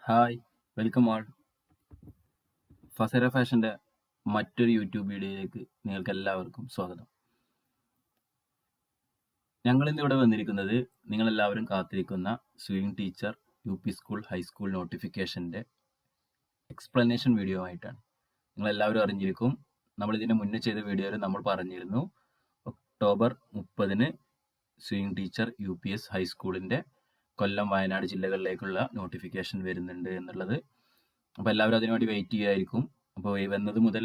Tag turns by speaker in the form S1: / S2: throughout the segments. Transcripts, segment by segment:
S1: Hi, welcome all. ഫസേര ഫാഷൻ്റെ മറ്റൊരു യൂട്യൂബ് വീഡിയോയിലേക്ക് നിങ്ങൾക്ക് എല്ലാവർക്കും സ്വാഗതം. ഞങ്ങളിന്ന് ഇവിടെ വന്നിരിക്കുന്നത് നിങ്ങളെല്ലാവരും കാത്തിരിക്കുന്ന sewing teacher UP school high school നോട്ടിഫിക്കേഷൻ്റെ എക്സ്പ്ലനേഷൻ വീഡിയോ ആയിട്ടാണ്. നിങ്ങളെല്ലാവരും അറിഞ്ഞിരിക്കും, നമ്മളിതിന് മുന്നേ ചെയ്ത വീഡിയോയിൽ നമ്മൾ പറഞ്ഞിരുന്നു ഒക്ടോബർ 30 സ്വിംഗ് ടീച്ചർ UPS ഹൈസ്കൂളിൻ്റെ കൊല്ലം, വയനാട് ജില്ലകളിലേക്കുള്ള നോട്ടിഫിക്കേഷൻ വരുന്നുണ്ട് എന്നുള്ളത്. അപ്പോൾ എല്ലാവരും അതിനുവേണ്ടി വെയിറ്റ് ചെയ്യുമായിരിക്കും. അപ്പോൾ ഈ വന്നത് മുതൽ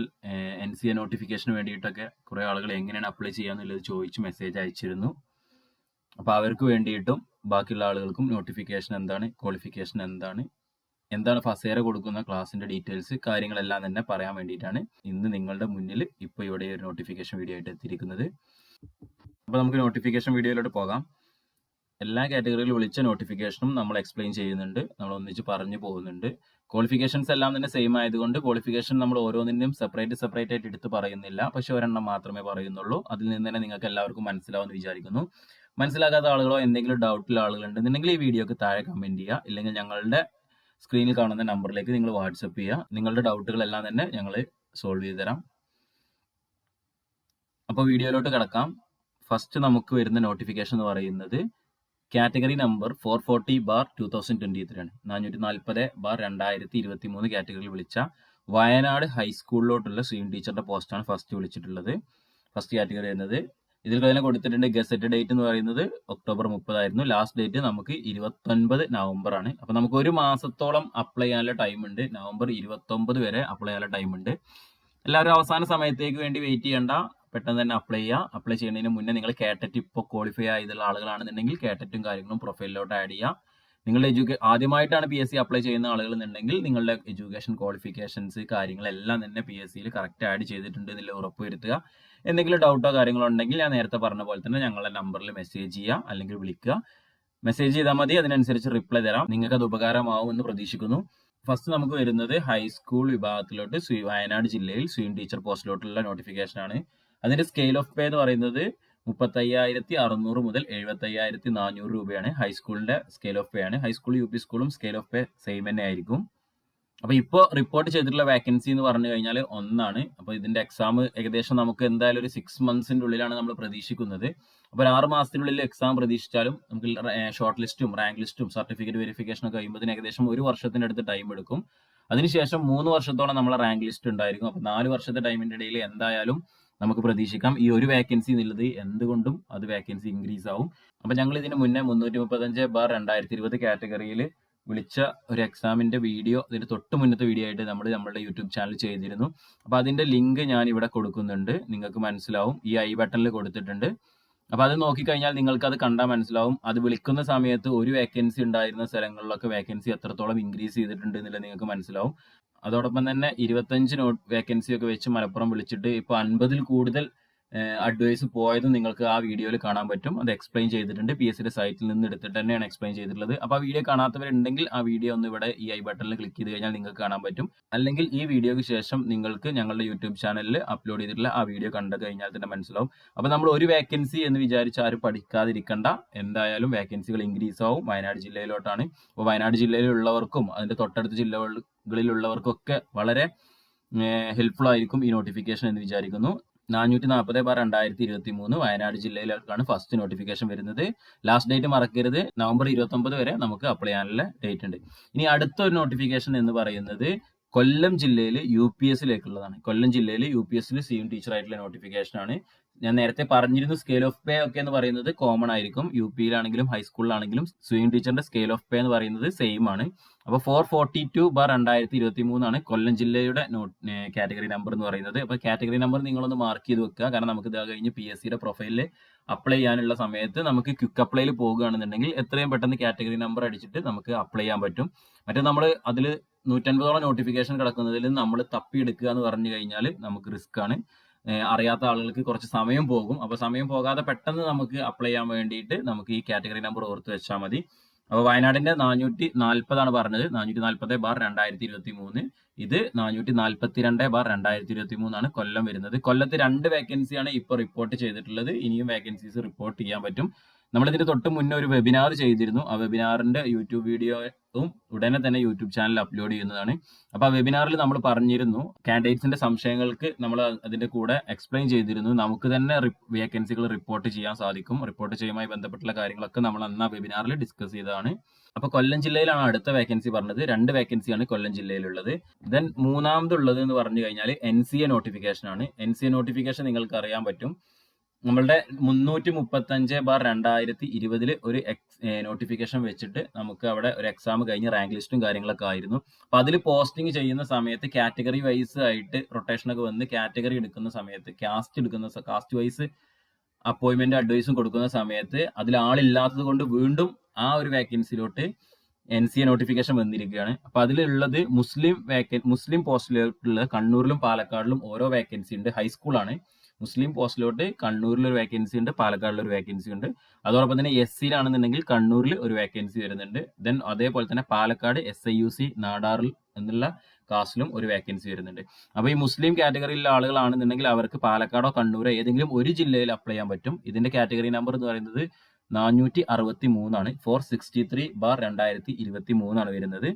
S1: NCA നോട്ടിഫിക്കേഷന് വേണ്ടിയിട്ടൊക്കെ കുറേ ആളുകൾ എങ്ങനെയാണ് അപ്ലൈ ചെയ്യാന്നുള്ളത് ചോദിച്ച് മെസ്സേജ് അയച്ചിരുന്നു. അപ്പോൾ അവർക്ക് വേണ്ടിയിട്ടും ബാക്കിയുള്ള ആളുകൾക്കും നോട്ടിഫിക്കേഷൻ എന്താണ്, ക്വാളിഫിക്കേഷൻ എന്താണ് ഫസേര കൊടുക്കുന്ന ക്ലാസ്സിൻ്റെ ഡീറ്റെയിൽസ്, കാര്യങ്ങളെല്ലാം തന്നെ പറയാൻ വേണ്ടിയിട്ടാണ് ഇന്ന് നിങ്ങളുടെ മുന്നിൽ ഇപ്പോൾ ഇവിടെ ഒരു നോട്ടിഫിക്കേഷൻ വീഡിയോ ആയിട്ട് എത്തിയിരിക്കുന്നത്. അപ്പോൾ നമുക്ക് നോട്ടിഫിക്കേഷൻ വീഡിയോയിലോട്ട് പോകാം. എല്ലാ കാറ്റഗറിയിൽ വിളിച്ച നോട്ടിഫിക്കേഷനും നമ്മൾ എക്സ്പ്ലെയിൻ ചെയ്യുന്നുണ്ട്, നമ്മൾ ഒന്നിച്ച് പറഞ്ഞു പോകുന്നുണ്ട്. ക്വാളിഫിക്കേഷൻസ് എല്ലാം തന്നെ സെയിം ആയതുകൊണ്ട് ക്വാളിഫിക്കേഷൻ നമ്മൾ ഓരോന്നിനും സെപ്പറേറ്റ് ആയിട്ട് എടുത്ത് പറയുന്നില്ല, പക്ഷെ ഒരെണ്ണം മാത്രമേ പറയുന്നുള്ളൂ. അതിൽ നിന്ന് തന്നെ നിങ്ങൾക്ക് എല്ലാവർക്കും മനസ്സിലാവുമെന്ന് വിചാരിക്കുന്നു. മനസ്സിലാകാത്ത ആളുകളോ എന്തെങ്കിലും ഡൗട്ടുള്ള ആളുകളുണ്ടെന്നുണ്ടെങ്കിൽ ഈ വീഡിയോക്ക് താഴെ കമൻറ്റ് ചെയ്യുക, ഇല്ലെങ്കിൽ ഞങ്ങളുടെ സ്ക്രീനിൽ കാണുന്ന നമ്പറിലേക്ക് നിങ്ങൾ വാട്സപ്പ് ചെയ്യുക. നിങ്ങളുടെ ഡൗട്ടുകളെല്ലാം തന്നെ ഞങ്ങൾ സോൾവ് ചെയ്ത് തരാം. അപ്പോൾ വീഡിയോയിലോട്ട് കിടക്കാം. ഫസ്റ്റ് നമുക്ക് വരുന്ന നോട്ടിഫിക്കേഷൻ എന്ന് പറയുന്നത് കാറ്റഗറി നമ്പർ 440/2023 ആണ്. 440/2023 കാറ്റഗറിയിൽ വിളിച്ച വയനാട് ഹൈസ്കൂളിലോട്ടുള്ള സ്വിംഗ് ടീച്ചറിന്റെ പോസ്റ്റാണ് ഫസ്റ്റ് വിളിച്ചിട്ടുള്ളത്. ഫസ്റ്റ് കാറ്റഗറി വരുന്നത് ഇതിൽ തന്നെ കൊടുത്തിട്ടുണ്ട്. ഗസറ്റ് ഡേറ്റ് എന്ന് പറയുന്നത് ഒക്ടോബർ 30 ആയിരുന്നു. ലാസ്റ്റ് ഡേറ്റ് നമുക്ക് 29 നവംബർ ആണ്. അപ്പോൾ നമുക്ക് ഒരു മാസത്തോളം അപ്ലൈ ചെയ്യാനുള്ള ടൈം ഉണ്ട്. നവംബർ 29 വരെ അപ്ലൈ ചെയ്യാനുള്ള ടൈം ഉണ്ട്. എല്ലാവരും അവസാന സമയത്തേക്ക് വേണ്ടി വെയിറ്റ് ചെയ്യേണ്ട, പെട്ടെന്ന് തന്നെ അപ്ലൈ ചെയ്യുക. അപ്ലൈ ചെയ്യുന്നതിന് മുന്നേ നിങ്ങൾ കtet ഇപ്പോൾ ക്വാളിഫൈ ആയതുള്ള ആളുകളാണെന്നുണ്ടെങ്കിൽ കറ്ററ്റും കാര്യങ്ങളും പ്രൊഫൈലിലോട്ട് ആഡ് ചെയ്യുക. നിങ്ങളുടെ ആദ്യമായിട്ടാണ് PSC അപ്ലൈ ചെയ്യുന്ന ആളുകൾ എന്നുണ്ടെങ്കിൽ നിങ്ങളുടെ എഡ്യൂക്കേഷൻ ക്വാളിഫിക്കേഷൻസ് കാര്യങ്ങളെല്ലാം തന്നെ PSCയിൽ കറക്റ്റ് ആഡ് ചെയ്തിട്ടുണ്ട് എന്നുള്ള ഉറപ്പ് വരുത്തുക. എന്തെങ്കിലും ഡൗട്ടോ കാര്യങ്ങളോ ഉണ്ടെങ്കിൽ ഞാൻ നേരത്തെ പറഞ്ഞ പോലെ തന്നെ ഞങ്ങളുടെ നമ്പറിൽ മെസ്സേജ് ചെയ്യുക, അല്ലെങ്കിൽ വിളിക്കുക. മെസ്സേജ് ചെയ്താൽ മതി, അതിനനുസരിച്ച് റിപ്ലൈ തരാം. നിങ്ങൾക്ക് അത് ഉപകാരമാവുമെന്ന് പ്രതീക്ഷിക്കുന്നു. ഫസ്റ്റ് നമുക്ക് വരുന്നത് ഹൈസ്കൂൾ വിഭാഗത്തിലോട്ട് വയനാട് ജില്ലയിൽ സ്വിംഗ് ടീച്ചർ പോസ്റ്റിലോട്ടുള്ള നോട്ടിഫിക്കേഷൻ ആണ്. അതിന്റെ സ്കെയിൽ ഓഫ് പേ എന്ന് പറയുന്നത് 35,600 മുതൽ 75,400 രൂപയാണ്. ഹൈസ്കൂളിന്റെ സ്കെയിൽ ഓഫ് പേ ആണ്. ഹൈസ്കൂൾ UP സ്കൂളും സ്കെയിൽ ഓഫ് പേ സെയിം തന്നെ ആയിരിക്കും. അപ്പോൾ ഇപ്പോൾ റിപ്പോർട്ട് ചെയ്തിട്ടുള്ള വാക്കൻസി എന്ന് പറഞ്ഞു കഴിഞ്ഞാൽ 1 ആണ്. അപ്പോൾ ഇതിന്റെ എക്സാം ഏകദേശം നമുക്ക് എന്തായാലും ഒരു 6 മന്ത്സിന്റെ ഉള്ളിലാണ് നമ്മൾ പ്രതീക്ഷിക്കുന്നത്. അപ്പോൾ 6 മാസത്തിനുള്ളിൽ എക്സാം പ്രതീക്ഷിച്ചാലും നമുക്ക് ഷോർട്ട് ലിസ്റ്റും റാങ്ക് ലിസ്റ്റും സർട്ടിഫിക്കറ്റ് വെരിഫിക്കേഷൻ ഒക്കെ കഴിയുമ്പോൾ ഏകദേശം 1 വർഷത്തിനടുത്ത് ടൈം എടുക്കും. അതിനുശേഷം 3 വർഷത്തോളം നമ്മളെ റാങ്ക് ലിസ്റ്റ് ഉണ്ടായിരിക്കും. അപ്പോൾ 4 വർഷത്തെ ടൈമിന്റെ ഇടയിൽ എന്തായാലും നമുക്ക് പ്രതീക്ഷിക്കാം ഈ ഒരു വാക്കൻസി എന്നുള്ളത് എന്തുകൊണ്ടും അത് വാക്കൻസി ഇൻക്രീസ് ആവും. അപ്പോൾ ഞങ്ങൾ ഇതിന് മുന്നേ 335/2020 കാറ്റഗറിയിൽ വിളിച്ച ഒരു എക്സാമിന്റെ വീഡിയോ, ഇതിന്റെ തൊട്ട് മുന്നത്തെ വീഡിയോ ആയിട്ട് നമ്മൾ നമ്മുടെ യൂട്യൂബ് ചാനൽ ചെയ്തിരുന്നു. അപ്പോൾ അതിന്റെ ലിങ്ക് ഞാൻ ഇവിടെ കൊടുക്കുന്നുണ്ട്, നിങ്ങൾക്ക് മനസ്സിലാവും. ഈ ഐ ബട്ടണിൽ കൊടുത്തിട്ടുണ്ട്. അപ്പോൾ അത് നോക്കിക്കഴിഞ്ഞാൽ നിങ്ങൾക്ക് അത് കണ്ടാൽ മനസ്സിലാവും. അത് വിളിക്കുന്ന സമയത്ത് ഒരു വേക്കൻസി ഉണ്ടായിരുന്ന സ്ഥലങ്ങളിലൊക്കെ വേക്കൻസി എത്രത്തോളം ഇൻക്രീസ് ചെയ്തിട്ടുണ്ട് എന്നുള്ളത് നിങ്ങൾക്ക് മനസ്സിലാവും. അതോടൊപ്പം തന്നെ 25 വേക്കൻസി ഒക്കെ വെച്ച് മലപ്പുറം വിളിച്ചിട്ട് ഇപ്പോൾ 50-ൽ കൂടുതൽ അഡ്വൈസ് പോയതും നിങ്ങൾക്ക് ആ വീഡിയോയിൽ കാണാൻ പറ്റും. അത് എക്സ്പ്ലെയിൻ ചെയ്തിട്ടുണ്ട്. PSCയുടെ സൈറ്റിൽ നിന്ന് എടുത്തിട്ട് തന്നെയാണ് എക്സ്പ്ലെയിൻ ചെയ്തിട്ടുള്ളത്. അപ്പോൾ ആ വീഡിയോ കാണാത്തവരുണ്ടെങ്കിൽ ആ വീഡിയോ ഒന്ന് ഇവിടെ ഈ ഐ ബട്ടണിൽ ക്ലിക്ക് ചെയ്ത് കഴിഞ്ഞാൽ നിങ്ങൾക്ക് കാണാൻ പറ്റും. അല്ലെങ്കിൽ ഈ വീഡിയോയ്ക്ക് ശേഷം നിങ്ങൾക്ക് ഞങ്ങളുടെ യൂട്യൂബ് ചാനലിൽ അപ്ലോഡ് ചെയ്തിട്ടുള്ള ആ വീഡിയോ കണ്ടു കഴിഞ്ഞാൽ തന്നെ മനസ്സിലാവും. അപ്പോൾ നമ്മൾ ഒരു വേക്കൻസി എന്ന് വിചാരിച്ച് ആരും പഠിക്കാതിരിക്കണ്ട. എന്തായാലും വേക്കൻസികൾ ഇൻക്രീസ് ആവും. വയനാട് ജില്ലയിലോട്ടാണ്. അപ്പോൾ വയനാട് ജില്ലയിലുള്ളവർക്കും അതിന്റെ തൊട്ടടുത്ത ജില്ലകളിലുള്ളവർക്കൊക്കെ വളരെ ഹെൽപ്ഫുൾ ആയിരിക്കും ഈ നോട്ടിഫിക്കേഷൻ എന്ന് വിചാരിക്കുന്നു. 440/2023 വയനാട് ജില്ലയിലേക്കാണ് ഫസ്റ്റ് നോട്ടിഫിക്കേഷൻ വരുന്നത്. ലാസ്റ്റ് ഡേറ്റ് മറക്കരുത്, നവംബർ 29 വരെ നമുക്ക് അപ്ലൈ ചെയ്യാനുള്ള ഡേറ്റ് ഉണ്ട്. ഇനി അടുത്തൊരു നോട്ടിഫിക്കേഷൻ എന്ന് പറയുന്നത് കൊല്ലം ജില്ലയിൽ UPSലേക്കുള്ളതാണ്. കൊല്ലം ജില്ലയിൽ UPSൽ സ്വിംഗ് ടീച്ചർ ആയിട്ടുള്ള നോട്ടിഫിക്കേഷൻ ആണ്. ഞാൻ നേരത്തെ പറഞ്ഞിരുന്നു സ്കെയിൽ ഓഫ് പേ ഒക്കെ എന്ന് പറയുന്നത് കോമൺ ആയിരിക്കും. UPയിലാണെങ്കിലും ഹൈസ്കൂളിലാണെങ്കിലും സ്വിംഗ് ടീച്ചറിന്റെ സ്കെയിൽ ഓഫ് പേ എന്ന് പറയുന്നത് സെയിം ആണ്. അപ്പോൾ 442/2023 ആണ് കൊല്ലം ജില്ലയുടെ കാറ്റഗറി നമ്പർ എന്ന് പറയുന്നത്. അപ്പോൾ കാറ്റഗറി നമ്പർ നിങ്ങളൊന്ന് മാർക്ക് ചെയ്ത് വെക്കുക, കാരണം നമുക്ക് ഇത് കഴിഞ്ഞ് PSCയുടെ പ്രൊഫൈലിൽ അപ്ലൈ ചെയ്യാനുള്ള സമയത്ത് നമുക്ക് ക്വിക്ക് അപ്ലൈയിൽ പോകുകയാണെന്നുണ്ടെങ്കിൽ എത്രയും പെട്ടെന്ന് കാറ്റഗറി നമ്പർ അടിച്ചിട്ട് നമുക്ക് അപ്ലൈ ചെയ്യാൻ പറ്റും. മറ്റേ നമ്മൾ അതിൽ 150ഓളം നോട്ടിഫിക്കേഷൻ കിടക്കുന്നതിൽ നമ്മൾ തപ്പിയെടുക്കുക എന്ന് പറഞ്ഞു കഴിഞ്ഞാൽ നമുക്ക് റിസ്ക് ആണ്. അറിയാത്ത ആളുകൾക്ക് കുറച്ച് സമയം പോകും. അപ്പോൾ സമയം പോകാതെ പെട്ടെന്ന് നമുക്ക് അപ്ലൈ ചെയ്യാൻ വേണ്ടിയിട്ട് നമുക്ക് ഈ കാറ്റഗറി നമ്പർ ഓർത്ത് വെച്ചാൽ മതി. അപ്പോൾ വയനാടിന്റെ 440 പറഞ്ഞത്, 440/2023. ഇത് 442/2023 ആണ് കൊല്ലം വരുന്നത്. കൊല്ലത്ത് 2 വേക്കൻസിയാണ് ഇപ്പോൾ റിപ്പോർട്ട് ചെയ്തിട്ടുള്ളത്. ഇനിയും വേക്കൻസീസ് റിപ്പോർട്ട് ചെയ്യാൻ പറ്റും. നമ്മളിതിന് തൊട്ട് മുന്നേ ഒരു വെബിനാർ ചെയ്തിരുന്നു. ആ വെബിനാറിന്റെ യൂട്യൂബ് വീഡിയോ ഉടനെ തന്നെ യൂട്യൂബ് ചാനൽ അപ്ലോഡ് ചെയ്യുന്നതാണ്. അപ്പോൾ ആ വെബിനാറിൽ നമ്മൾ പറഞ്ഞിരുന്നു, കാൻഡിഡേറ്റ്സിന്റെ സംശയങ്ങൾക്ക് നമ്മൾ അതിന്റെ കൂടെ എക്സ്പ്ലെയിൻ ചെയ്തിരുന്നു. നമുക്ക് തന്നെ വേക്കൻസികൾ റിപ്പോർട്ട് ചെയ്യാൻ സാധിക്കും. റിപ്പോർട്ട് ചെയ്യുമായി ബന്ധപ്പെട്ടുള്ള കാര്യങ്ങളൊക്കെ നമ്മൾ അന്ന് ആ വെബിനാറിൽ ഡിസ്കസ് ചെയ്തതാണ്. അപ്പോൾ കൊല്ലം ജില്ലയിലാണ് അടുത്ത വേക്കൻസി പറഞ്ഞത്. 2 വേക്കൻസിയാണ് കൊല്ലം ജില്ലയിലുള്ളത്. ദെൻ മൂന്നാമതുള്ളത് എന്ന് പറഞ്ഞു കഴിഞ്ഞാൽ NCA നോട്ടിഫിക്കേഷൻ ആണ്. NCA നോട്ടിഫിക്കേഷൻ നിങ്ങൾക്ക് അറിയാൻ പറ്റും, നമ്മളുടെ 335/2020 ഒരു നോട്ടിഫിക്കേഷൻ വെച്ചിട്ട് നമുക്ക് അവിടെ ഒരു എക്സാം കഴിഞ്ഞ് റാങ്ക് ലിസ്റ്റും കാര്യങ്ങളൊക്കെ ആയിരുന്നു. അപ്പൊ അതിൽ പോസ്റ്റിംഗ് ചെയ്യുന്ന സമയത്ത് കാറ്റഗറി വൈസ് ആയിട്ട് റൊട്ടേഷനൊക്കെ വന്ന് കാറ്റഗറി എടുക്കുന്ന സമയത്ത് കാസ്റ്റ് വൈസ് അപ്പോയിന്റ്മെന്റ് അഡ്വൈസും കൊടുക്കുന്ന സമയത്ത് അതിൽ ആളില്ലാത്തത് കൊണ്ട് വീണ്ടും ആ ഒരു വേക്കൻസിയിലോട്ട് NCA നോട്ടിഫിക്കേഷൻ വന്നിരിക്കുകയാണ്. അപ്പൊ അതിലുള്ളത് മുസ്ലിം പോസ്റ്റിലോട്ടുള്ള കണ്ണൂരിലും പാലക്കാടിലും ഓരോ വേക്കൻസി ഉണ്ട്. ഹൈസ്കൂളാണ്. മുസ്ലിം പോസ്റ്റിലോട്ട് കണ്ണൂരിൽ ഒരു വേക്കൻസി ഉണ്ട്, പാലക്കാടിൽ ഒരു വേക്കൻസി ഉണ്ട്. അതോടൊപ്പം തന്നെ SC-യിലാണെന്നുണ്ടെങ്കിൽ കണ്ണൂരിൽ ഒരു വേക്കൻസി വരുന്നുണ്ട്. ദെൻ അതേപോലെ തന്നെ പാലക്കാട് SIUC നാടാറിൽ എന്നുള്ള കാസ്റ്റിലും ഒരു വേക്കൻസി വരുന്നുണ്ട്. അപ്പൊ ഈ മുസ്ലിം കാറ്റഗറിയിലുള്ള ആളുകളാണെന്നുണ്ടെങ്കിൽ അവർക്ക് പാലക്കാടോ കണ്ണൂരോ ഏതെങ്കിലും ഒരു ജില്ലയിൽ അപ്ലൈ ചെയ്യാൻ പറ്റും. ഇതിന്റെ കാറ്റഗറി നമ്പർ എന്ന് പറയുന്നത് 463 ആണ്. 463/2023 ആണ് വരുന്നത്.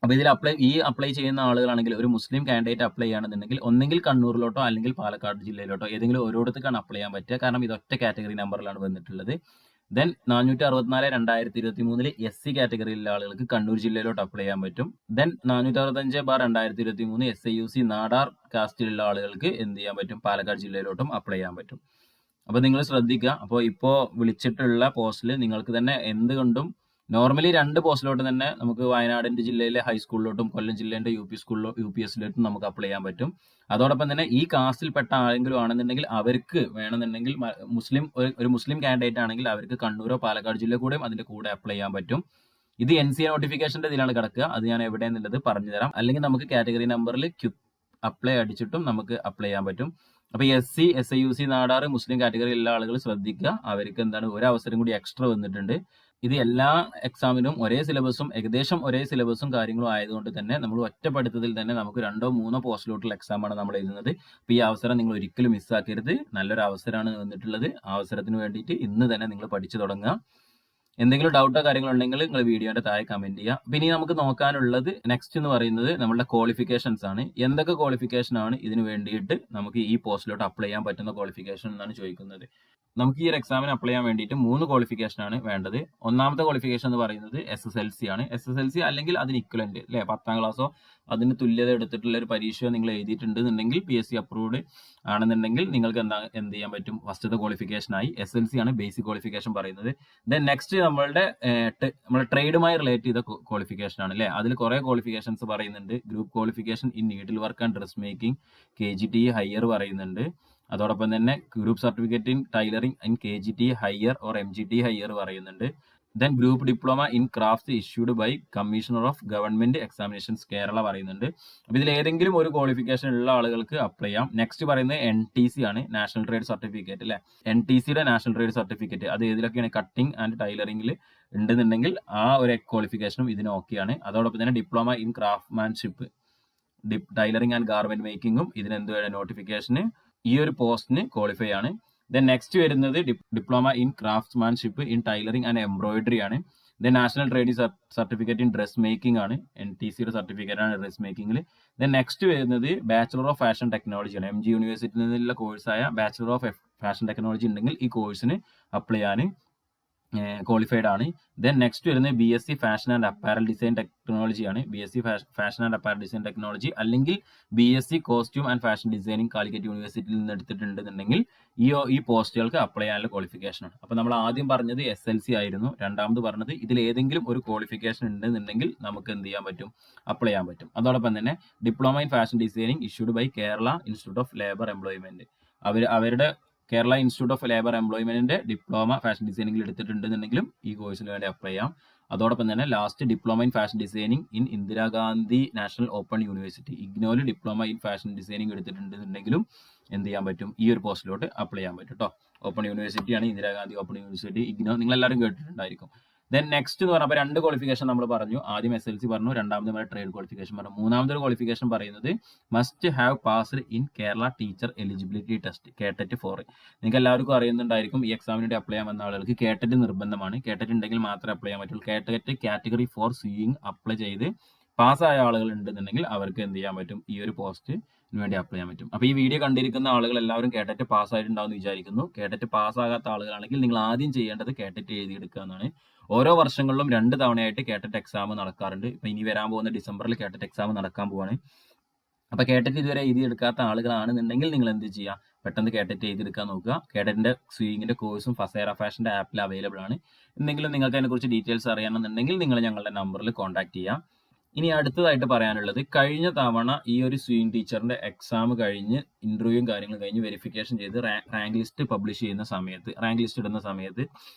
S1: അപ്പൊ ഇതിൽ അപ്ലൈ ചെയ്യുന്ന ആളുകളാണെങ്കിൽ ഒരു മുസ്ലിം കാൻഡിഡേറ്റ് അപ്ലൈ ചെയ്യുകയാണെന്നുണ്ടെങ്കിൽ ഒന്നെങ്കിൽ കണ്ണൂരിലോട്ടോ അല്ലെങ്കിൽ പാലക്കാട് ജില്ലയിലോട്ടോ ഏതെങ്കിലും ഓരോടത്തേക്കാണ് അപ്ലൈ ചെയ്യാൻ പറ്റുക. കാരണം ഇത് ഒറ്റ കാറ്റഗറി നമ്പറിലാണ് വന്നിട്ടുള്ളത്. ദെൻ 464/2023 SC കാറ്റഗറിയിലുള്ള ആളുകൾക്ക് കണ്ണൂർ ജില്ലയിലോട്ട് അപ്ലൈ ചെയ്യാൻ പറ്റും. ദെൻ 465/2023 SIUC നാടാർ കാസ്റ്റിലുള്ള ആളുകൾക്ക് എന്ത് ചെയ്യാൻ പറ്റും, പാലക്കാട് ജില്ലയിലോട്ടും അപ്ലൈ ചെയ്യാൻ പറ്റും. അപ്പൊ നിങ്ങൾ ശ്രദ്ധിക്കുക. അപ്പോൾ ഇപ്പോൾ വിളിച്ചിട്ടുള്ള പോസ്റ്റിൽ നിങ്ങൾക്ക് തന്നെ എന്തുകൊണ്ടും നോർമലി 2 പോസ്റ്റിലോട്ട് തന്നെ നമുക്ക് വയനാടിന്റെ ജില്ലയിലെ ഹൈസ്കൂളിലോട്ടും കൊല്ലം ജില്ലേന്റെ UPSലോട്ടും നമുക്ക് അപ്ലൈ ചെയ്യാൻ പറ്റും. അതോടൊപ്പം തന്നെ ഈ കാസ്റ്റിൽപ്പെട്ട ആരെങ്കിലും ആണെന്നുണ്ടെങ്കിൽ അവർക്ക് വേണമെന്നുണ്ടെങ്കിൽ ഒരു മുസ്ലിം കാൻഡിഡേറ്റ് ആണെങ്കിൽ അവർക്ക് കണ്ണൂരോ പാലക്കാട് ജില്ല കൂടെയും അതിന്റെ കൂടെ അപ്ലൈ ചെയ്യാൻ പറ്റും. ഇത് NCA നോട്ടിഫിക്കേഷന്റെ ഇതിലാണ് കിടക്കുക. അത് ഞാൻ എവിടെയെന്നുള്ളത് പറഞ്ഞു തരാം. അല്ലെങ്കിൽ നമുക്ക് കാറ്റഗറി നമ്പറിൽ അപ്ലൈ അടിച്ചിട്ടും നമുക്ക് അപ്ലൈ ചെയ്യാൻ പറ്റും. അപ്പൊ SC SIUC നാടാറ് മുസ്ലിം കാറ്റഗറിയിലുള്ള ആളുകൾ ശ്രദ്ധിക്കുക. അവർക്ക് എന്താണ് ഒരു അവസരം കൂടി എക്സ്ട്രാ വന്നിട്ടുണ്ട്. ഇത് എല്ലാ എക്സാമിനും ഏകദേശം ഒരേ സിലബസും കാര്യങ്ങളും ആയതുകൊണ്ട് തന്നെ നമ്മൾ ഒറ്റപ്പെടുത്തതിൽ തന്നെ നമുക്ക് 2-3 പോസ്റ്റിലോട്ടുള്ള എക്സാമാണ് നമ്മൾ എഴുതുന്നത്. അപ്പൊ ഈ അവസരം നിങ്ങൾ ഒരിക്കലും മിസ്സാക്കരുത്. നല്ലൊരു അവസരമാണ് വന്നിട്ടുള്ളത്. ആ അവസരത്തിന് വേണ്ടിയിട്ട് ഇന്ന് തന്നെ നിങ്ങൾ പഠിച്ചു തുടങ്ങുക. എന്തെങ്കിലും ഡൗട്ടോ കാര്യങ്ങളോ ഉണ്ടെങ്കിൽ നിങ്ങൾ വീഡിയോന്റെ താഴെ കമന്റ് ചെയ്യുക. പിന്നെ നമുക്ക് നോക്കാനുള്ളത് നെക്സ്റ്റ് എന്ന് പറയുന്നത് നമ്മളുടെ ക്വാളിഫിക്കേഷൻസ് ആണ്. എന്തൊക്കെ ക്വാളിഫിക്കേഷൻ ആണ് ഇതിന് വേണ്ടിയിട്ട് നമുക്ക് ഈ പോസ്റ്റിലോട്ട് അപ്ലൈ ചെയ്യാൻ പറ്റുന്ന ക്വാളിഫിക്കേഷൻ എന്നാണ് ചോദിക്കുന്നത്. നമുക്ക് ഈ ഒരു എക്സാമിന് അപ്ലൈ ചെയ്യാൻ വേണ്ടിയിട്ട് 3 ക്വാളിഫിക്കേഷൻ ആണ് വേണ്ടത്. ഒന്നാമത്തെ ക്വാളിഫിക്കേഷൻ എന്ന് പറയുന്നത് SSLC ആണ്. SSLC അല്ലെങ്കിൽ അതിന് ഇക്വലന്റ് അല്ലെ 10ാം ക്ലാസ്സോ അതിന് തുല്യത എടുത്തിട്ടുള്ള ഒരു പരീക്ഷയോ നിങ്ങൾ എഴുതിയിട്ടുണ്ടെന്നുണ്ടെങ്കിൽ PSC അപ്രൂവ്ഡ് ആണെന്നുണ്ടെങ്കിൽ നിങ്ങൾക്ക് എന്ത് ചെയ്യാൻ പറ്റും, ഫസ്റ്റത്തെ ക്വാളിഫിക്കേഷൻ ആയി. SLC ആണ് ബേസിക് ക്വാളിഫിക്കേഷൻ പറയുന്നത്. ദെൻ നെക്സ്റ്റ് നമ്മുടെ ട്രേഡുമായി റിലേറ്റ് ചെയ്ത ക്വാളിഫിക്കേഷൻ ആണ് അല്ലെ. അതിൽ കുറെ ക്വാളിഫിക്കേഷൻസ് പറയുന്നുണ്ട്. Group qualification in needle work and dress making KGT higher പറയുന്നുണ്ട്. അതോടൊപ്പം തന്നെ group certificate in tailoring in KGT higher or MGT higher പറയുന്നുണ്ട്. Then group diploma in craft issued by commissioner of government examinations Kerala പറയുന്നുണ്ട്. അപ്പൊ ഇതിൽ ഏതെങ്കിലും ഒരു qualification ഉള്ള ആളുകൾക്ക് അപ്ലൈ ചെയ്യാം. നെക്സ്റ്റ് പറയുന്നത് NTC ആണ്, നാഷണൽ ട്രേഡ് സർട്ടിഫിക്കറ്റ് അല്ലെ. NTCയുടെ നാഷണൽ ട്രേഡ് സർട്ടിഫിക്കറ്റ് അത് ഏതിലൊക്കെയാണ് കട്ടിംഗ് ആൻഡ് ടൈലറിംഗിൽ ഉണ്ടെന്നുണ്ടെങ്കിൽ ആ ഒരു ക്വാളിഫിക്കേഷനും ഇതിന് ഓക്കെയാണ്. അതോടൊപ്പം തന്നെ diploma in craftsmanship tailoring and garment മേക്കിങ്ങും ഇതിന് എന്തുവേണം നോട്ടിഫിക്കേഷന് ഈ ഒരു പോസ്റ്റിന് ക്വാളിഫൈ ആണ്. ദെൻ നെക്സ്റ്റ് വരുന്നത് diploma in craftsmanship in tailoring and embroidery ആണ്. Then national trade certificate in dress making ആണ്. NTCയുടെ സർട്ടിഫിക്കറ്റ് ആണ് ഡ്രസ് മേക്കിംഗിൽ. ദെൻ നെക്സ്റ്റ് വരുന്നത് ബാച്ചലർ ഓഫ് ഫാഷൻ ടെക്നോളജി ആണ്. MG യൂണിവേഴ്സിറ്റിയിൽ നിന്നുള്ള കോഴ്സായ ബാച്ചലർ ഓഫ് ഫാഷൻ ടെക്നോളജി ഉണ്ടെങ്കിൽ ഈ കോഴ്സിന് അപ്ലൈ ചെയ്യാൻ ക്വാളിഫൈഡ് ആണ്. ദെൻ നെക്സ്റ്റ് വരുന്നത് BSc fashion and apparel design technology ആണ്. BSc fashion and apparel design technology അല്ലെങ്കിൽ BSc costume and fashion designing Calicut യൂണിവേഴ്സിറ്റിയിൽ നിന്ന് എടുത്തിട്ടുണ്ടെന്നുണ്ടെങ്കിൽ ഈ പോസ്റ്റുകൾക്ക് അപ്ലൈ ചെയ്യാനുള്ള ക്വാളിഫിക്കേഷൻ ആണ്. അപ്പൊ നമ്മൾ ആദ്യം പറഞ്ഞത് SLC ആയിരുന്നു. രണ്ടാമത് പറഞ്ഞത് ഇതിൽ ഏതെങ്കിലും ഒരു ക്വാളിഫിക്കേഷൻ ഉണ്ടെന്നുണ്ടെങ്കിൽ നമുക്ക് എന്ത് ചെയ്യാൻ പറ്റും, അപ്ലൈ ചെയ്യാൻ പറ്റും. അതോടൊപ്പം തന്നെ diploma in fashion designing issued by Kerala institute of labour employment അവരുടെ Kerala institute of labour എംപ്ലോയ്മെന്റിന്റെ diploma fashion ഡിസൈനിങ്ങിൽ എടുത്തിട്ടുണ്ടെന്നുണ്ടെങ്കിലും ഈ കോഴ്സിന് വേണ്ടി അപ്ലൈ ചെയ്യാം. അതോടൊപ്പം തന്നെ last diploma in fashion designing in Indira Gandhi national open university ഇഗ്നോയിൽ diploma in fashion designing എടുത്തിട്ടുണ്ടെന്നുണ്ടെങ്കിലും എന്ത് ചെയ്യാൻ പറ്റും, ഈ ഒരു പോസ്റ്റിലോട്ട് അപ്ലൈ ചെയ്യാൻ പറ്റും കേട്ടോ. Open യൂണിവേഴ്സിറ്റിയാണ് Indira Gandhi open university IGNOU, നിങ്ങൾ എല്ലാവരും കേട്ടിട്ടുണ്ടായിരിക്കും. ദെൻ നെക്സ്റ്റ് എന്ന് പറഞ്ഞപ്പോൾ 2 ക്വാളിഫിക്കേഷൻ നമ്മൾ പറഞ്ഞു. ആദ്യം SLC പറഞ്ഞു, രണ്ടാമത് നമ്മുടെ ട്രേഡ് ക്വാളിഫിക്കേഷൻ പറഞ്ഞു. മൂന്നാമതൊരു ക്വാളിഫിക്കേഷൻ പറയുന്നത് must have passed in Kerala teacher eligibility test KTET 4. നിങ്ങൾക്ക് എല്ലാവർക്കും അറിയുന്നുണ്ടായിരിക്കും ഈ എക്സാമിന് വേണ്ടി അപ്ലൈ ചെയ്യാൻ വന്ന ആളുകൾക്ക് KTET നിർബന്ധമാണ്. KTET ഉണ്ടെങ്കിൽ മാത്രമേ അപ്ലൈ ചെയ്യാൻ പറ്റുള്ളൂ. KTET കാറ്റഗറി 4 സ്യൂയിങ് അപ്ലൈ ചെയ്ത് പാസ്സായ ആളുകൾ ഉണ്ടെന്നുണ്ടെങ്കിൽ അവർക്ക് എന്ത് ചെയ്യാൻ പറ്റും, ഈ ഒരു പോസ്റ്റിന് വേണ്ടി അപ്ലൈ ചെയ്യാൻ പറ്റും. അപ്പോൾ ഈ വീഡിയോ കണ്ടിരിക്കുന്ന ആളുകൾ എല്ലാവരും KTET പാസ്സായിട്ടുണ്ടാവും എന്ന് വിചാരിക്കുന്നു. KTET പാസ്സാകാത്ത ആളുകളാണെങ്കിൽ നിങ്ങൾ ആദ്യം ചെയ്യേണ്ടത് KTET എഴുതിയെടുക്കുക എന്നാണ്. ഓരോ വർഷങ്ങളിലും 2 തവണയായിട്ട് KTET എക്സാം നടക്കാറുണ്ട്. ഇപ്പൊ ഇനി വരാൻ പോകുന്ന ഡിസംബറിൽ KTET എക്സാം നടക്കാൻ പോവാണ്. അപ്പൊ KTET ഇതുവരെ എഴുതിയെടുക്കാത്ത ആളുകളാണെന്നുണ്ടെങ്കിൽ നിങ്ങൾ എന്ത് ചെയ്യുക, പെട്ടെന്ന് KTET എഴുതിയെടുക്കാൻ നോക്കുക. KTETന്റെ സ്യൂയിങ്ങിന്റെ കോഴ്സും ഫസേറ ഫാഷന്റെ ആപ്പിൽ അവൈലബിൾ ആണ്. എന്തെങ്കിലും നിങ്ങൾക്ക് അതിനെക്കുറിച്ച് ഡീറ്റെയിൽസ് അറിയണമെന്നുണ്ടെങ്കിൽ നിങ്ങൾ ഞങ്ങളുടെ നമ്പറിൽ കോൺടാക്ട് ചെയ്യാം. ഇനി അടുത്തതായിട്ട് പറയാനുള്ളത്, കഴിഞ്ഞ തവണ ഈ ഒരു സ്വിംഗ് ടീച്ചറിന്റെ എക്സാം കഴിഞ്ഞ് ഇന്റർവ്യൂവും കാര്യങ്ങളും കഴിഞ്ഞ് വെരിഫിക്കേഷൻ ചെയ്ത് റാങ്ക് ലിസ്റ്റ് പബ്ലിഷ് ചെയ്യുന്ന സമയത്ത്, റാങ്ക് ലിസ്റ്റ് ഇടുന്ന സമയത്ത്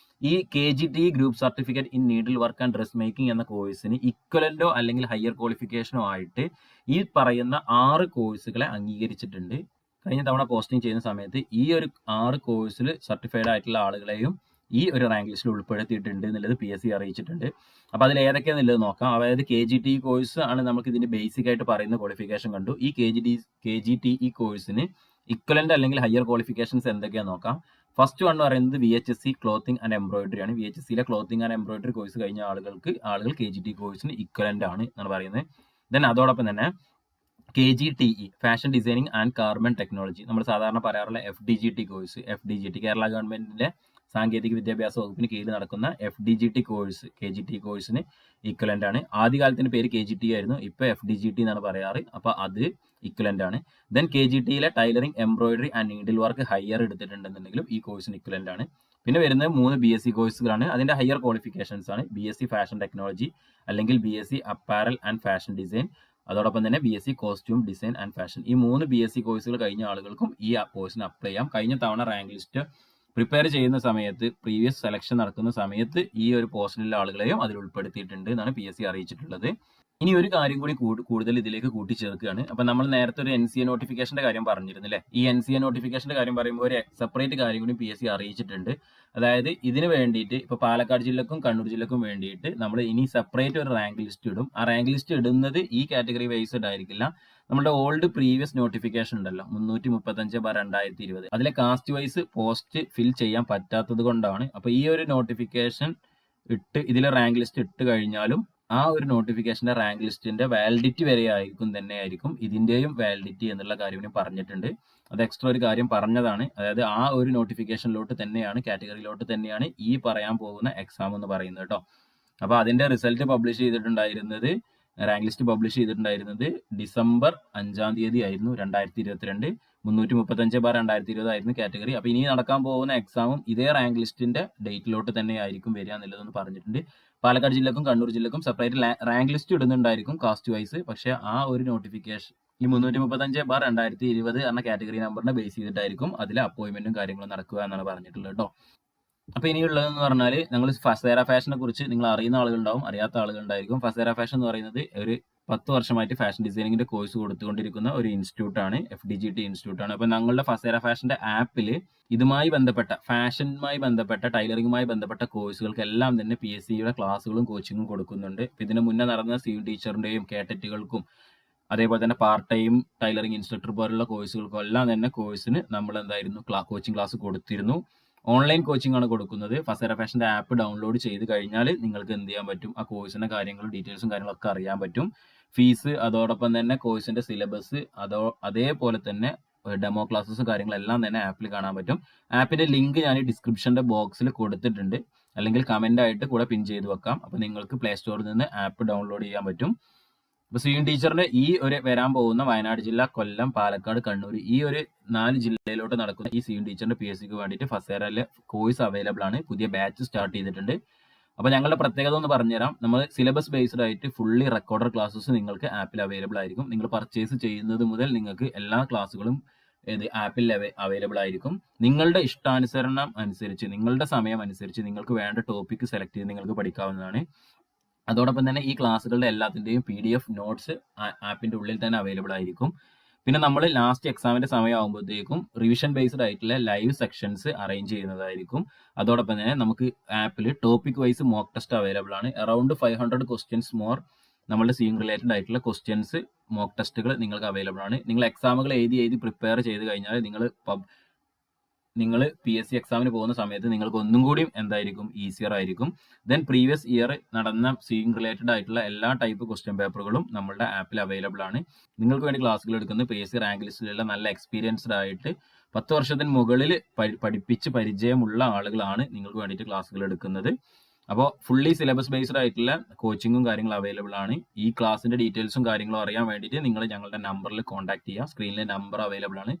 S1: ഈ KGT group certificate in needle work and dress making എന്ന കോഴ്സിന് ഇക്വലന്റോ അല്ലെങ്കിൽ ഹയർ ക്വാളിഫിക്കേഷനോ ആയിട്ട് ഈ പറയുന്ന 6 കോഴ്സുകളെ അംഗീകരിച്ചിട്ടുണ്ട്. കഴിഞ്ഞ തവണ പോസ്റ്റിംഗ് ചെയ്യുന്ന സമയത്ത് ഈ ഒരു 6 കോഴ്സിൽ സർട്ടിഫൈഡ് ആയിട്ടുള്ള ആളുകളെയും ഈ ഒരു റാങ്ക് ലിസ്റ്റിൽ ഉൾപ്പെടുത്തിയിട്ടുണ്ട് എന്നുള്ളത് PSC അറിയിച്ചിട്ടുണ്ട്. അപ്പോൾ അതിൽ ഏതൊക്കെയാണെന്നുള്ളത് നോക്കാം. അതായത് KGT കോഴ്സ് ആണ് നമുക്ക് ഇതിന്റെ ബേസിക് ആയിട്ട് പറയുന്ന ക്വാളിഫിക്കേഷൻ കണ്ടു. ഈ KGT കോഴ്സിന് ഇക്വലന്റ് അല്ലെങ്കിൽ ഹയർ ക്വാളിഫിക്കേഷൻസ് എന്തൊക്കെയാണെന്ന് നോക്കാം. ഫസ്റ്റ് വൺ പറയുന്നത് VHSC ക്ലോത്തിങ് ആൻഡ് എംബ്രോയിഡറി ആണ്. VHSCയിലെ ക്ലോത്തിങ് ആൻഡ് എംബ്രോയിഡറി കോഴ്സ് കഴിഞ്ഞ ആളുകൾ KGT കോഴ്സിന് ഇക്വലന്റ് ആണ് എന്നാണ് പറയുന്നത്. ദെൻ അതോടൊപ്പം തന്നെ KGTE fashion designing and garment technology, നമ്മൾ സാധാരണ പറയാറുള്ള FDGT കോഴ്സ്, FDGT കേരള ഗവൺമെന്റിന്റെ സാങ്കേതിക വിദ്യാഭ്യാസ വകുപ്പിന് കീഴിൽ നടക്കുന്ന FDGT കോഴ്സ് KGT കോഴ്സിന് ഇക്വലന്റ് ആണ്. ആദ്യകാലത്തിന്റെ പേര് KGT ആയിരുന്നു, ഇപ്പൊ FDGT എന്നാണ് പറയാറ്. അപ്പൊ അത് ഇക്വലന്റ് ആണ്. ദെൻ KGTയിലെ tailoring, embroidery and needle work higher എടുത്തിട്ടുണ്ടെന്നുണ്ടെങ്കിലും ഈ കോഴ്സിന് ഇക്വലന്റ് ആണ്. പിന്നെ വരുന്നത് 3 BSc കോഴ്സുകളാണ്. അതിന്റെ ഹയർ ക്വാളിഫിക്കേഷൻസ് ആണ് BSc ഫാഷൻ ടെക്നോളജി അല്ലെങ്കിൽ BSc apparel and fashion design, അതോടൊപ്പം തന്നെ BSc costume design and fashion. ഈ 3 BSc കോഴ്സുകൾ കഴിഞ്ഞ ആളുകൾക്കും ഈ കോഴ്സിന് അപ്ലൈ ചെയ്യാം. കഴിഞ്ഞ തവണ റാങ്ക് ലിസ്റ്റ് പ്രിപ്പയർ ചെയ്യുന്ന സമയത്ത്, പ്രീവിയസ് സെലക്ഷൻ നടക്കുന്ന സമയത്ത് ഈ ഒരു പോസ്റ്റിലുള്ള ആളുകളെയും അതിൽ ഉൾപ്പെടുത്തിയിട്ടുണ്ട് എന്നാണ് PSC അറിയിച്ചിട്ടുള്ളത്. ഇനി ഒരു കാര്യം കൂടി കൂടുതൽ ഇതിലേക്ക് കൂട്ടിച്ചേർക്കുകയാണ്. അപ്പൊ നമ്മൾ നേരത്തെ ഒരു NCA നോട്ടിഫിക്കേഷന്റെ കാര്യം പറഞ്ഞിരുന്നില്ലേ. ഈ NCA നോട്ടിഫിക്കേഷന്റെ കാര്യം പറയുമ്പോൾ ഒരു സെപ്പറേറ്റ് കാര്യം കൂടി PSC അറിയിച്ചിട്ടുണ്ട്. അതായത് ഇതിന് വേണ്ടിയിട്ട് ഇപ്പൊ പാലക്കാട് ജില്ലക്കും കണ്ണൂർ ജില്ലക്കും വേണ്ടിയിട്ട് നമ്മൾ ഇനി സെപ്പറേറ്റ് ഒരു റാങ്ക് ലിസ്റ്റ് ഇടും. ആ റാങ്ക് ലിസ്റ്റ് ഇടുന്നത് ഈ കാറ്റഗറി വൈസ്ഡ് ആയിരിക്കില്ല. നമ്മുടെ ഓൾഡ് പ്രീവിയസ് നോട്ടിഫിക്കേഷൻ ഉണ്ടല്ലോ 335/2020, അതിലെ കാസ്റ്റ് വൈസ് പോസ്റ്റ് ഫിൽ ചെയ്യാൻ പറ്റാത്തത് കൊണ്ടാണ്. അപ്പൊ ഈ ഒരു നോട്ടിഫിക്കേഷൻ ഇതിലെ റാങ്ക് ലിസ്റ്റ് ഇട്ട് കഴിഞ്ഞാലും ആ ഒരു നോട്ടിഫിക്കേഷന്റെ റാങ്ക് ലിസ്റ്റിന്റെ വാലിഡിറ്റി വരെ ആയിരിക്കും ഇതിന്റെയും വാലിഡിറ്റി എന്നുള്ള കാര്യം പറഞ്ഞിട്ടുണ്ട്. അത് എക്സ്ട്രാ ഒരു കാര്യം പറഞ്ഞതാണ്. അതായത് ആ ഒരു നോട്ടിഫിക്കേഷനിലോട്ട് തന്നെയാണ്, കാറ്റഗറിയിലോട്ട് തന്നെയാണ് ഈ പറയാൻ പോകുന്ന എക്സാം എന്ന് പറയുന്നത് കേട്ടോ. അപ്പൊ അതിന്റെ റിസൾട്ട് പബ്ലിഷ് ചെയ്തിട്ടുണ്ടായിരുന്നത്, റാങ്ക് ലിസ്റ്റ് പബ്ലിഷ് ചെയ്തിട്ടുണ്ടായിരുന്നത് ഡിസംബർ 5-ാം തീയതി ആയിരുന്നു 2022. 335/2020 ആയിരുന്നു കാറ്റഗറി. അപ്പൊ ഇനി നടക്കാൻ പോകുന്ന എക്സാമും ഇതേ റാങ്ക് ലിസ്റ്റിന്റെ ഡേറ്റിലോട്ട് തന്നെ ആയിരിക്കും വരിക എന്നുള്ളതെന്ന് പറഞ്ഞിട്ടുണ്ട്. പാലക്കാട് ജില്ലക്കും കണ്ണൂർ ജില്ലക്കും സെപ്പറേറ്റ് റാങ്ക് ലിസ്റ്റ് ഇടുന്നുണ്ടായിരിക്കും കാസ്റ്റ് വൈസ്. പക്ഷെ ആ ഒരു നോട്ടിഫിക്കേഷൻ ഈ 335/2020 എന്ന കാറ്റഗറി നമ്പറിനെ ബേസ് ചെയ്തിട്ടായിരിക്കും അതിലെ അപ്പോയിന്റ്മെന്റും കാര്യങ്ങളും നടക്കുക എന്നാണ് പറഞ്ഞിട്ടുള്ളത് കേട്ടോ. അപ്പൊ ഇനിയുള്ളതെന്ന് പറഞ്ഞാൽ, ഞങ്ങൾ ഫസേറ ഫാഷനെ കുറിച്ച് നിങ്ങൾ അറിയുന്ന ആളുകളുണ്ടാവും, അറിയാത്ത ആളുകളുണ്ടായിരിക്കും. ഫസേറ ഫാഷൻ എന്ന് പറയുന്നത് ഒരു 10 വർഷമായിട്ട് ഫാഷൻ ഡിസൈനിങ്ങിന്റെ കോഴ്സ് കൊടുത്തുകൊണ്ടിരിക്കുന്ന ഒരു ഇൻസ്റ്റിറ്റ്യൂട്ട് ആണ്, FDGT ഇൻസ്റ്റിറ്റ്യൂട്ട് ആണ്. അപ്പൊ ഞങ്ങളുടെ ഫസേറ ഫാഷന്റെ ആപ്പിൽ ഇതുമായി ബന്ധപ്പെട്ട, ഫാഷനുമായി ബന്ധപ്പെട്ട, ടൈലറിംഗുമായി ബന്ധപ്പെട്ട കോഴ്സുകൾക്കെല്ലാം തന്നെ PSCയുടെ ക്ലാസ്സുകളും കോച്ചിങ്ങും കൊടുക്കുന്നുണ്ട്. ഇതിന് മുന്നേ നടന്ന SewingTeacherന്റെയും KTETകൾക്കും അതേപോലെ തന്നെ പാർട്ട് ടൈം ടൈലറിംഗ് ഇൻസ്ട്രക്ടർ പോലുള്ള കോഴ്സുകൾക്കും എല്ലാം തന്നെ കോഴ്സിന് നമ്മൾ എന്തായിരുന്നു കോച്ചിങ് ക്ലാസ് കൊടുത്തിരുന്നു. ഓൺലൈൻ കോച്ചിങ് ആണ് കൊടുക്കുന്നത്. ഫസേറ ഫാഷന്റെ ആപ്പ് ഡൗൺലോഡ് ചെയ്ത് കഴിഞ്ഞാൽ നിങ്ങൾക്ക് എന്ത് ചെയ്യാൻ പറ്റും, ആ കോഴ്സിന്റെ കാര്യങ്ങളും ഡീറ്റെയിൽസും കാര്യങ്ങളൊക്കെ അറിയാൻ പറ്റും. ഫീസ്, അതോടൊപ്പം തന്നെ കോഴ്സിന്റെ സിലബസ്, അതേപോലെ തന്നെ ഡെമോ ക്ലാസ്സസും കാര്യങ്ങളെല്ലാം തന്നെ ആപ്പിൽ കാണാൻ പറ്റും. ആപ്പിന്റെ ലിങ്ക് ഞാൻ ഡിസ്ക്രിപ്ഷന്റെ ബോക്സിൽ കൊടുത്തിട്ടുണ്ട്, അല്ലെങ്കിൽ കമന്റ് ആയിട്ട് കൂടെ പിൻ ചെയ്ത് വെക്കാം. അപ്പൊ നിങ്ങൾക്ക് പ്ലേ സ്റ്റോറിൽ നിന്ന് ആപ്പ് ഡൗൺലോഡ് ചെയ്യാൻ പറ്റും. അപ്പൊ SewingTeacherന്റെ ഈ ഒരു വരാൻ പോകുന്ന വയനാട് ജില്ല, കൊല്ലം, പാലക്കാട്, കണ്ണൂർ, ഈ ഒരു 4 ജില്ലയിലോട്ട് നടക്കുന്ന ഈ SewingTeacherന്റെ PSCക്ക് വേണ്ടിയിട്ട് ഫസേറയിലെ കോഴ്സ് അവൈലബിൾ ആണ്. പുതിയ ബാച്ച് സ്റ്റാർട്ട് ചെയ്തിട്ടുണ്ട്. അപ്പൊ ഞങ്ങളുടെ പ്രത്യേകത ഒന്ന് പറഞ്ഞുതരാം. നമ്മൾ സിലബസ് ബേസ്ഡ് ആയിട്ട് ഫുള്ളി റെക്കോർഡർ ക്ലാസ്സസ് നിങ്ങൾക്ക് ആപ്പിൽ അവൈലബിൾ ആയിരിക്കും. നിങ്ങൾ പർച്ചേസ് ചെയ്യുന്നത് മുതൽ നിങ്ങൾക്ക് എല്ലാ ക്ലാസ്സുകളും ആപ്പിൽ അവൈലബിൾ ആയിരിക്കും. നിങ്ങളുടെ ഇഷ്ടാനുസരണം അനുസരിച്ച്, നിങ്ങളുടെ സമയം അനുസരിച്ച് നിങ്ങൾക്ക് വേണ്ട ടോപ്പിക് സെലക്ട് ചെയ്ത് നിങ്ങൾക്ക് പഠിക്കാവുന്നതാണ്. അതോടൊപ്പം തന്നെ ഈ ക്ലാസ്സുകളുടെ എല്ലാത്തിന്റെയും PDF നോട്ട്സ് ആപ്പിന്റെ ഉള്ളിൽ തന്നെ അവൈലബിൾ ആയിരിക്കും. പിന്നെ നമ്മൾ ലാസ്റ്റ് എക്സാമിന്റെ സമയമാകുമ്പോഴത്തേക്കും റിവിഷൻ ബേസ്ഡ് ആയിട്ടുള്ള ലൈവ് സെക്ഷൻസ് അറേഞ്ച് ചെയ്യുന്നതായിരിക്കും. അതോടൊപ്പം തന്നെ നമുക്ക് ആപ്പിൽ topic wise mock test available ആണ്. അറൌണ്ട് 500 ക്വസ്റ്റ്യൻസ് മോർ നമ്മളുടെ സീയിങ് റിലേറ്റഡ് ആയിട്ടുള്ള ക്വസ്റ്റ്യൻസ് മോക്ക് ടെസ്റ്റുകൾ നിങ്ങൾക്ക് അവൈലബിൾ ആണ്. നിങ്ങൾ എക്സാമുകൾ എഴുതി പ്രിപ്പയർ ചെയ്ത് കഴിഞ്ഞാൽ നിങ്ങൾ PSC എക്സാമിന് പോകുന്ന സമയത്ത് നിങ്ങൾക്ക് ഒന്നും കൂടി എന്തായിരിക്കും ഈസിയർ ആയിരിക്കും. ദെൻ പ്രീവിയസ് ഇയർ നടന്ന സീയിങ് റിലേറ്റഡ് ആയിട്ടുള്ള എല്ലാ ടൈപ്പ് ക്വസ്റ്റ്യൻ പേപ്പറുകളും നമ്മളുടെ ആപ്പിൽ അവൈലബിൾ ആണ്. നിങ്ങൾക്ക് വേണ്ടി ക്ലാസ്സുകൾ എടുക്കുന്നത് PSC റാങ്ക് ലിസ്റ്റിലുള്ള നല്ല എക്സ്പീരിയൻസ്ഡ് ആയിട്ട് 10 വർഷത്തിന് മുകളിൽ പഠിപ്പിച്ച് പരിചയമുള്ള ആളുകളാണ് നിങ്ങൾക്ക് വേണ്ടിയിട്ട് ക്ലാസ്സുകൾ എടുക്കുന്നത്. അപ്പോൾ ഫുള്ളി സിലബസ് ബേസ്ഡ് ആയിട്ടുള്ള കോച്ചിങ്ങും കാര്യങ്ങളും അവൈലബിൾ ആണ്. ഈ ക്ലാസ്സിന്റെ ഡീറ്റെയിൽസും കാര്യങ്ങളും അറിയാൻ വേണ്ടിയിട്ട് നിങ്ങൾ ഞങ്ങളുടെ നമ്പറിൽ കോൺടാക്ട് ചെയ്യുക. സ്ക്രീനിൽ നമ്പർ അവൈലബിൾ ആണ്.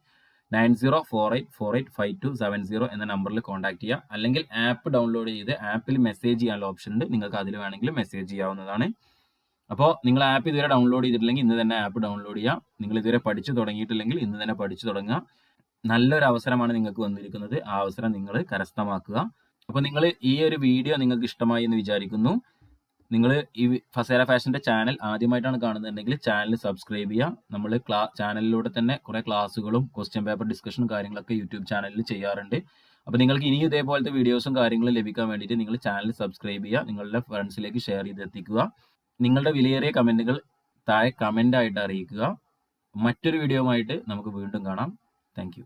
S1: 9048485270 എന്ന നമ്പറിൽ കോൺടാക്ട് ചെയ്യുക. അല്ലെങ്കിൽ ആപ്പ് ഡൗൺലോഡ് ചെയ്ത് ആപ്പിൽ മെസ്സേജ് ചെയ്യാനുള്ള ഓപ്ഷൻ ഉണ്ട്. നിങ്ങൾക്ക് അതിൽ വേണമെങ്കിൽ മെസ്സേജ് ചെയ്യാവുന്നതാണ്. അപ്പോൾ നിങ്ങൾ ആപ്പ് ഇതുവരെ ഡൗൺലോഡ് ചെയ്തിട്ടില്ലെങ്കിൽ ഇന്ന് തന്നെ ആപ്പ് ഡൗൺലോഡ് ചെയ്യുക. നിങ്ങൾ ഇതുവരെ പഠിച്ചു തുടങ്ങിയിട്ടില്ലെങ്കിൽ ഇന്ന് തന്നെ പഠിച്ചു തുടങ്ങുക. നല്ലൊരു അവസരമാണ് നിങ്ങൾക്ക് വന്നിരിക്കുന്നത്. ആ അവസരം നിങ്ങൾ കരസ്ഥമാക്കുക. അപ്പോൾ നിങ്ങൾ ഈ ഒരു വീഡിയോ നിങ്ങൾക്ക് ഇഷ്ടമായി എന്ന് വിചാരിക്കുന്നു. നിങ്ങൾ ഈ ഫസേര ഫാഷന്റെ ചാനൽ ആദ്യമായിട്ടാണ് കാണുന്നുണ്ടെങ്കിൽ ചാനൽ സബ്സ്ക്രൈബ് ചെയ്യുക. നമ്മൾ ചാനലിലൂടെ തന്നെ കുറെ ക്ലാസ്സുകളും ക്വസ്റ്റ്യൻ പേപ്പർ ഡിസ്കഷനും കാര്യങ്ങളൊക്കെ യൂട്യൂബ് ചാനലിൽ ചെയ്യാറുണ്ട്. അപ്പോൾ നിങ്ങൾക്ക് ഇനിയും ഇതേപോലത്തെ വീഡിയോസും കാര്യങ്ങളും ലഭിക്കാൻ വേണ്ടിയിട്ട് നിങ്ങൾ ചാനൽ സബ്സ്ക്രൈബ് ചെയ്യുക. നിങ്ങളുടെ ഫ്രണ്ട്സിലേക്ക് ഷെയർ ചെയ്തെത്തിക്കുക. നിങ്ങളുടെ വിലയേറിയ കമന്റുകൾ താഴെ കമന്റ് ആയിട്ട് അറിയിക്കുക. മറ്റൊരു വീഡിയോയുമായിട്ട് നമുക്ക് വീണ്ടും കാണാം. താങ്ക്